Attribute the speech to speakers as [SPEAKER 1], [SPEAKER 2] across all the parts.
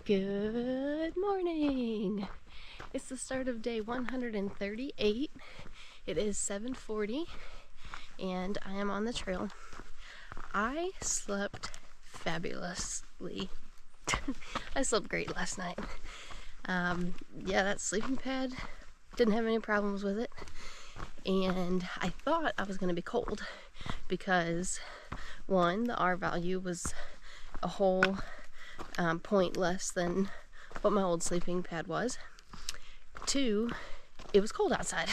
[SPEAKER 1] Good morning. It's the start of day 138. It is 7:40 and I am on the trail. I slept fabulously. I slept great last night. Yeah, that sleeping pad, didn't have any problems with it. And I thought I was going to be cold because one, the R value was a whole point less than what my old sleeping pad was. Two, it was cold outside.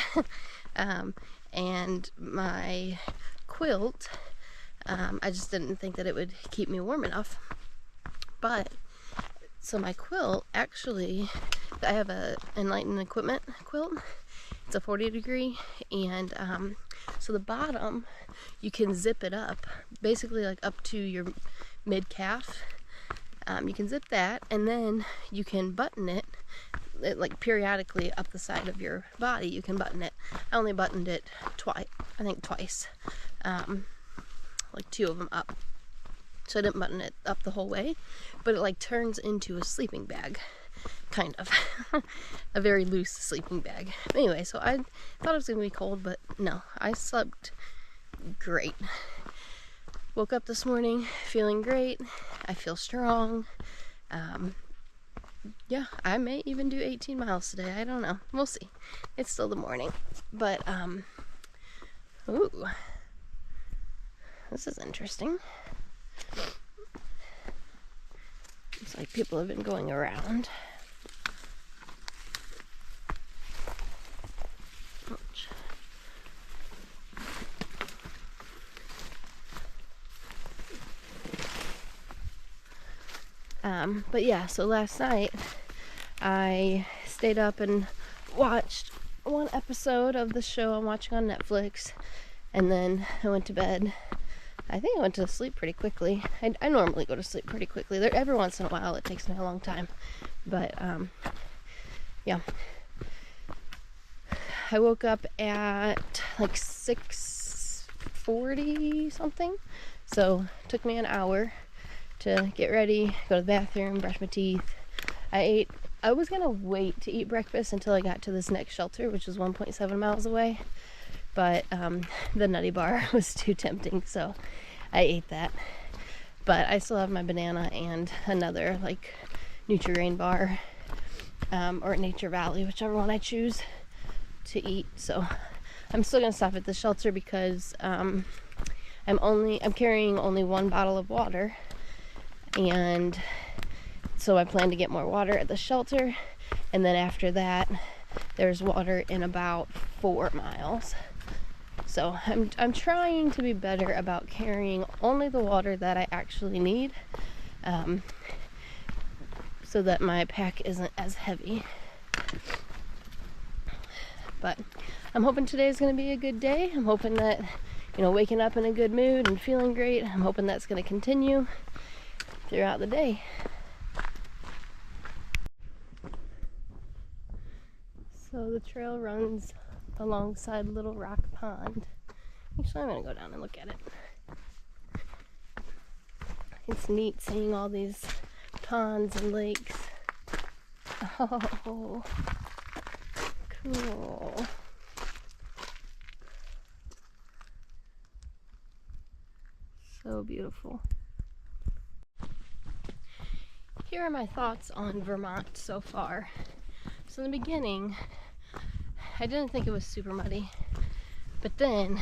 [SPEAKER 1] And my quilt, I just didn't think that it would keep me warm enough. But so my quilt, actually, I have a Enlightened Equipment quilt. It's a 40 degree, and so the bottom, you can zip it up, basically like up to your mid calf. You can zip that, and then you can button it, like periodically up the side of your body. You can button it. I only buttoned it twice, like two of them up. So I didn't button it up the whole way, but it like turns into a sleeping bag, kind of. A very loose sleeping bag. Anyway, so I thought it was gonna be cold, but no, I slept great. Woke up this morning feeling great. I feel strong. Yeah, I may even do 18 miles today. I don't know. We'll see. It's still the morning. But, ooh. This is interesting. Looks like people have been going around. Ouch. But yeah, so last night I stayed up and watched one episode of the show I'm watching on Netflix, and then I went to bed. I think I went to sleep pretty quickly. I normally go to sleep pretty quickly. Every once in a while it takes me a long time, but yeah. I woke up at like 6:40 something, so it took me an hour to get ready, go to the bathroom, brush my teeth. I was gonna wait to eat breakfast until I got to this next shelter, which is 1.7 miles away, but the nutty bar was too tempting, so I ate that. But I still have my banana and another like Nutri-Grain bar, or Nature Valley, whichever one I choose to eat. So I'm still gonna stop at the shelter because I'm carrying only one bottle of water, and so I plan to get more water at the shelter, and then after that there's water in about 4 miles. So I'm trying to be better about carrying only the water that I actually need, so that my pack isn't as heavy. But I'm hoping today is going to be a good day. I'm hoping that, waking up in a good mood and feeling great, I'm hoping that's going to continue throughout the day. So the trail runs alongside Little Rock Pond. Actually, I'm going to go down and look at it. It's neat seeing all these ponds and lakes. Oh, cool. So beautiful. Here are my thoughts on Vermont so far. So in the beginning, I didn't think it was super muddy, but then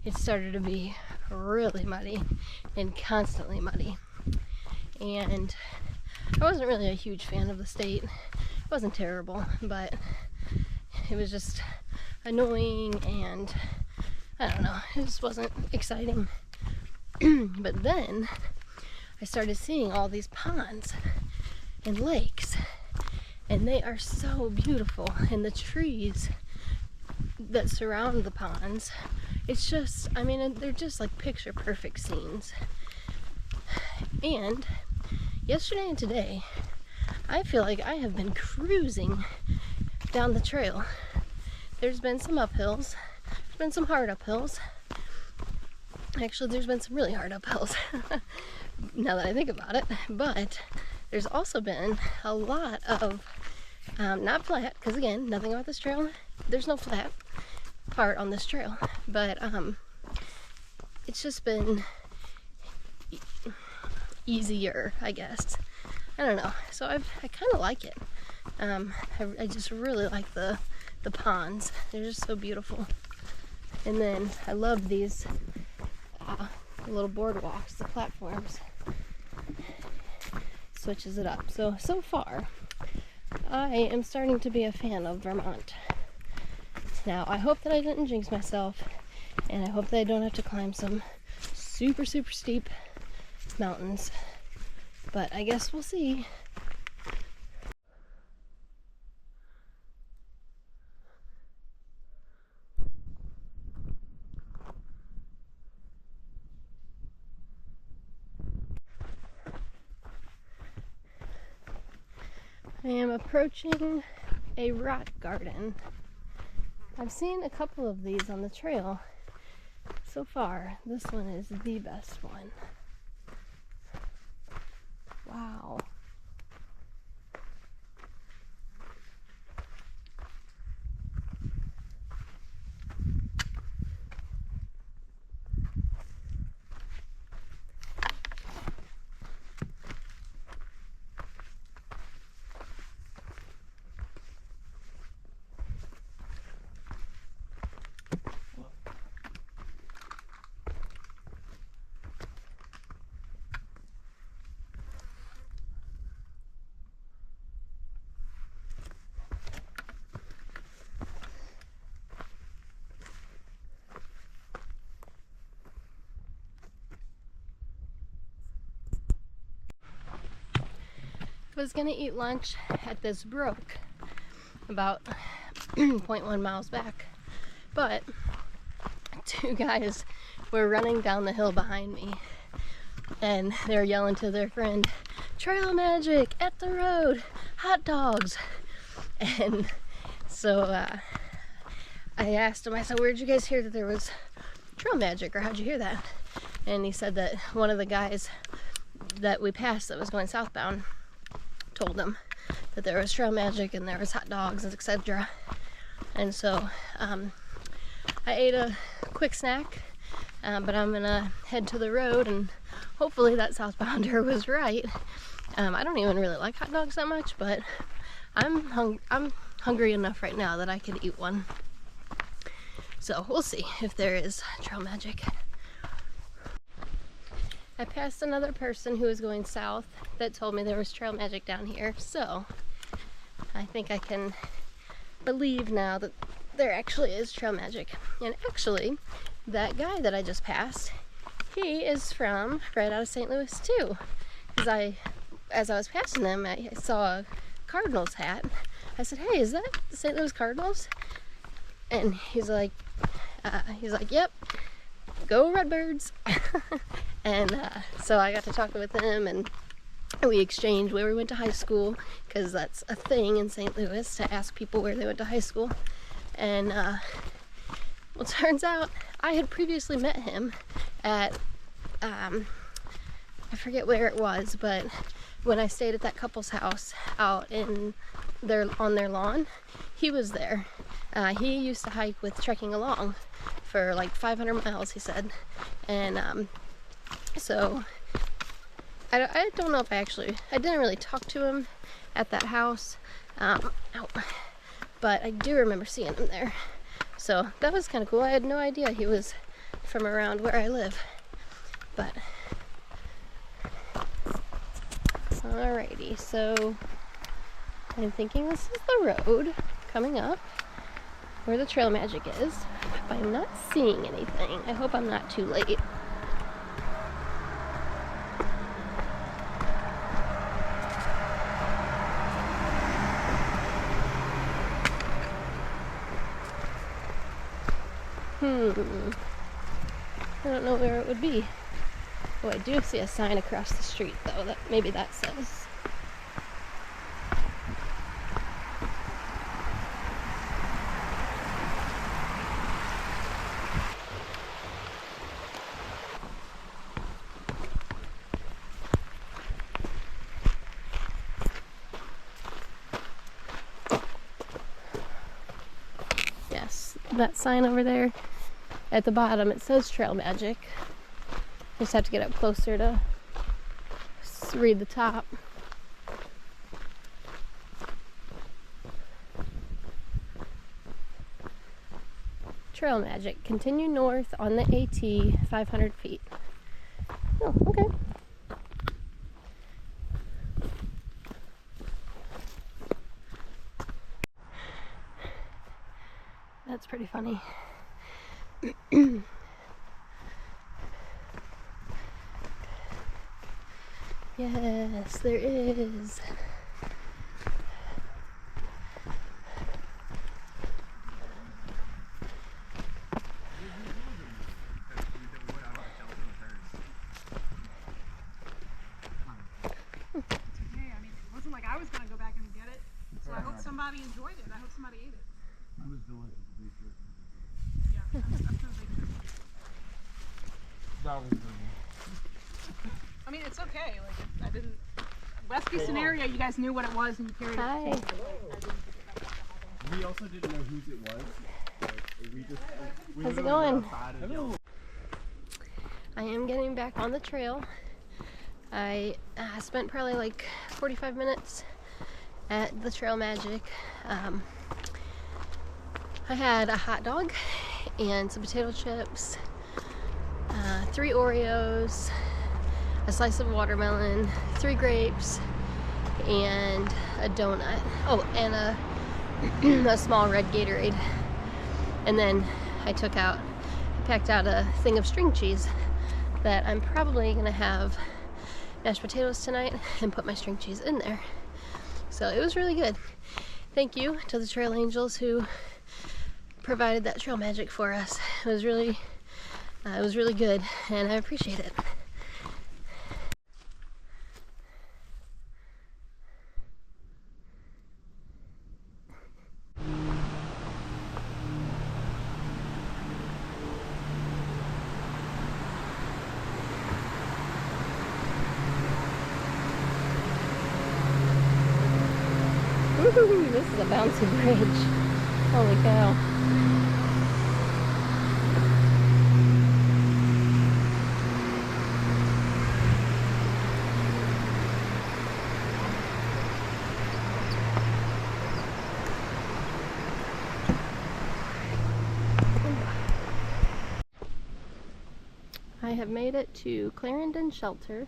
[SPEAKER 1] it started to be really muddy and constantly muddy. And I wasn't really a huge fan of the state. It wasn't terrible, but it was just annoying, and I don't know, it just wasn't exciting. But then I started seeing all these ponds and lakes, and they are so beautiful, and the trees that surround the ponds, it's just, they're just like picture perfect scenes. And yesterday and today, I feel like I have been cruising down the trail. There's been some uphills, there's been some hard uphills. Actually, there's been some really hard uphills now that I think about it, but there's also been a lot of, not flat, because again, nothing about this trail, there's no flat part on this trail, but it's just been easier, I guess. I don't know. So I kind of like it. I just really like the ponds. They're just so beautiful. And then I love these little boardwalks, the platforms. Switches it up. So far, I am starting to be a fan of Vermont. Now, I hope that I didn't jinx myself, and I hope that I don't have to climb some super, super steep mountains. But I guess we'll see. I am approaching a rock garden. I've seen a couple of these on the trail. So far, this one is the best one. Wow. Was gonna eat lunch at this brook about 0.1 miles back, but two guys were running down the hill behind me and they were yelling to their friend, "Trail magic at the road, hot dogs." And so I asked him, I said, "Where'd you guys hear that there was trail magic, or how'd you hear that?" And he said that one of the guys that we passed that was going southbound told them that there was trail magic and there was hot dogs, etc. And so I ate a quick snack, but I'm gonna head to the road and hopefully that southbounder was right. I don't even really like hot dogs that much, but I'm hungry enough right now that I could eat one. So we'll see if there is trail magic. I passed another person who was going south that told me there was trail magic down here, so I think I can believe now that there actually is trail magic. And actually, that guy that I just passed, he is from right out of St. Louis too. Because as I was passing them, I saw a Cardinals hat. I said, "Hey, is that the St. Louis Cardinals?" And he's like, "Yep, go Redbirds." And so I got to talk with him, and we exchanged where we went to high school, because that's a thing in St. Louis to ask people where they went to high school. And well, turns out I had previously met him at I forget where it was, but when I stayed at that couple's house out on their lawn, he was there. He used to hike with Trekking Along for like 500 miles, he said. And so I don't know if I didn't really talk to him at that house, but I do remember seeing him there. So that was kind of cool. I had no idea he was from around where I live. But alrighty, so I'm thinking this is the road coming up where the trail magic is, but I'm not seeing anything. I hope I'm not too late. I don't know where it would be. Oh, I do see a sign across the street though, that maybe that says. that sign over there at the bottom, it says Trail Magic. Just have to get up closer to read the top. Trail Magic. Continue north on the AT 500 feet. Oh, okay. That's pretty funny. Yes, there is.
[SPEAKER 2] I was going to go back and get it, so I hope somebody enjoyed it. I hope somebody ate it.
[SPEAKER 3] It was delicious.
[SPEAKER 2] Yeah, I'm sure they did.
[SPEAKER 3] That was good.
[SPEAKER 2] I mean, it's okay. Like, I didn't. Best case scenario, you guys knew what it was and you carried
[SPEAKER 1] Hi.
[SPEAKER 2] it.
[SPEAKER 3] We also didn't know whose it was. We
[SPEAKER 1] How's it going?
[SPEAKER 3] Hello.
[SPEAKER 1] I am getting back on the trail. I spent probably like 45 minutes at the Trail Magic. I had a hot dog and some potato chips, 3 Oreos, a slice of watermelon, 3 grapes, and a donut. Oh, and a small red Gatorade. And then I packed out a thing of string cheese that I'm probably gonna have mashed potatoes tonight and put my string cheese in there. So it was really good. Thank you to the Trail Angels who provided that Trail Magic for us. It was really good, and I appreciate it. Woohoo! This is a bouncy bridge. Holy cow. I have made it to Clarendon Shelter,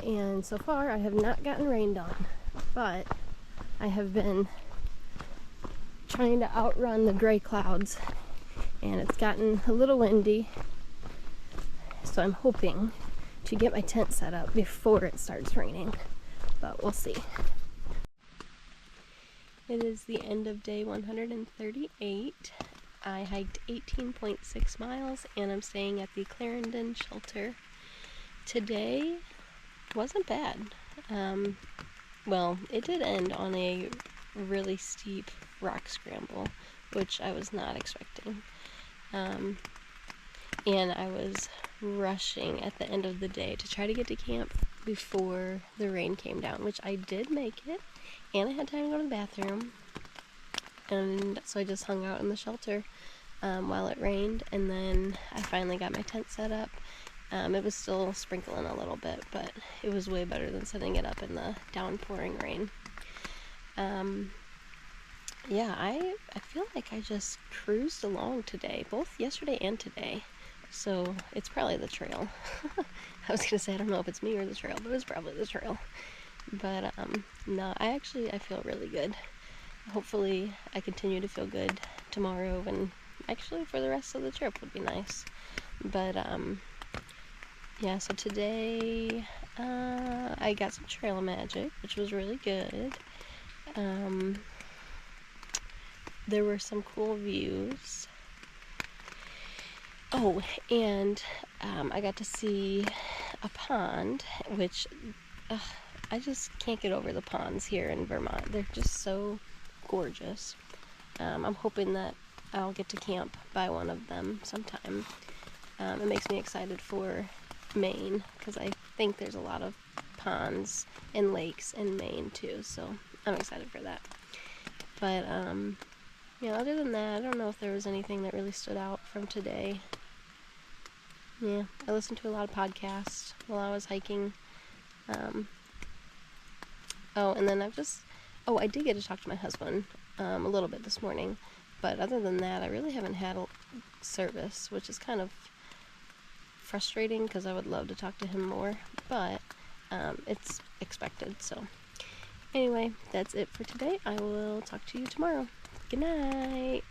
[SPEAKER 1] and so far I have not gotten rained on, but I have been trying to outrun the gray clouds, and it's gotten a little windy, so I'm hoping to get my tent set up before it starts raining, but we'll see. It is the end of day 138. I hiked 18.6 miles, and I'm staying at the Clarendon Shelter. Today wasn't bad. Well, it did end on a really steep rock scramble, which I was not expecting. And I was rushing at the end of the day to try to get to camp before the rain came down, which I did make it, and I had time to go to the bathroom. And so I just hung out in the shelter while it rained, and then I finally got my tent set up. It was still sprinkling a little bit, but it was way better than setting it up in the downpouring rain. Yeah, I feel like I just cruised along today, both yesterday and today. So it's probably the trail. I was gonna say I don't know if it's me or the trail, but it's probably the trail. But no, I feel really good. Hopefully I continue to feel good tomorrow, and actually for the rest of the trip would be nice. But yeah, so today I got some Trail Magic, which was really good. There were some cool views. Oh, and I got to see a pond, which I just can't get over the ponds here in Vermont. They're just so gorgeous. I'm hoping that I'll get to camp by one of them sometime. It makes me excited for Maine, because I think there's a lot of ponds and lakes in Maine too, so I'm excited for that. But Yeah, other than that, I don't know if there was anything that really stood out from today. Yeah, I listened to a lot of podcasts while I was hiking. Oh, and then I did get to talk to my husband a little bit this morning, but other than that, I really haven't had service, which is kind of frustrating because I would love to talk to him more, but it's expected. So anyway, that's it for today. I will talk to you tomorrow. Good night.